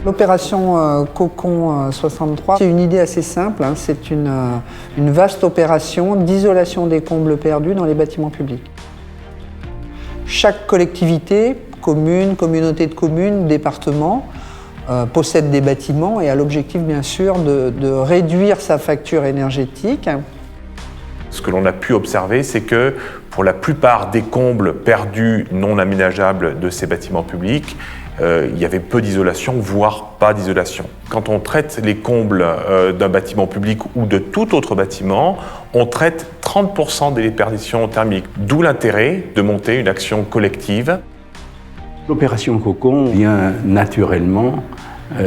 L'opération Cocon 63, c'est une idée assez simple, hein. C'est une vaste opération d'isolation des combles perdus dans les bâtiments publics. Chaque collectivité, commune, communauté de communes, département, possède des bâtiments et a l'objectif bien sûr de réduire sa facture énergétique. Ce que l'on a pu observer, c'est que pour la plupart des combles perdus non aménageables de ces bâtiments publics, il y avait peu d'isolation, voire pas d'isolation. Quand on traite les combles d'un bâtiment public ou de tout autre bâtiment, on traite 30% des déperditions thermiques, d'où l'intérêt de monter une action collective. L'opération Cocon vient naturellement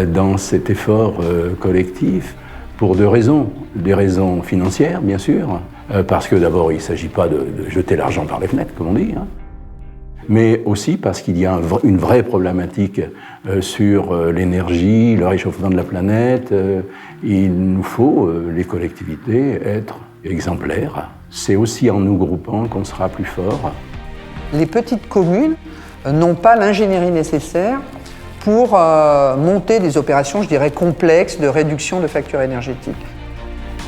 dans cet effort collectif pour deux raisons. Des raisons financières, bien sûr, parce que d'abord, il ne s'agit pas de jeter l'argent par les fenêtres, comme on dit, hein, mais aussi parce qu'il y a une vraie problématique sur l'énergie, le réchauffement de la planète. Il nous faut, les collectivités, être exemplaires. C'est aussi en nous groupant qu'on sera plus fort. Les petites communes n'ont pas l'ingénierie nécessaire pour monter des opérations, je dirais, complexes de réduction de facture énergétique.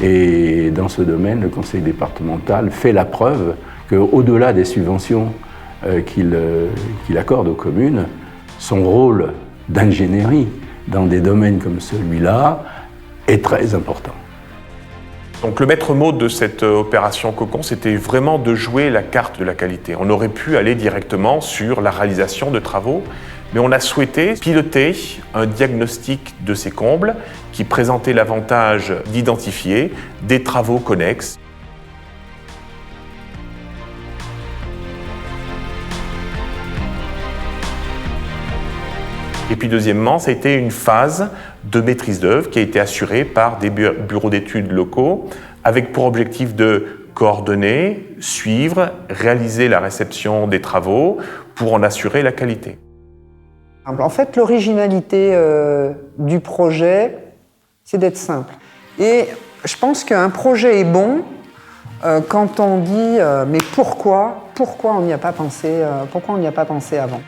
Et dans ce domaine, le conseil départemental fait la preuve qu'au-delà des subventions qu'il accorde aux communes, son rôle d'ingénierie dans des domaines comme celui-là est très important. Donc le maître mot de cette opération Cocon, c'était vraiment de jouer la carte de la qualité. On aurait pu aller directement sur la réalisation de travaux, mais on a souhaité piloter un diagnostic de ces combles qui présentait l'avantage d'identifier des travaux connexes. Et puis deuxièmement, ça a été une phase de maîtrise d'œuvre qui a été assurée par des bureaux d'études locaux avec pour objectif de coordonner, suivre, réaliser la réception des travaux pour en assurer la qualité. En fait, l'originalité du projet, c'est d'être simple. Et je pense qu'un projet est bon quand on dit mais pourquoi on n'y a pas pensé avant ?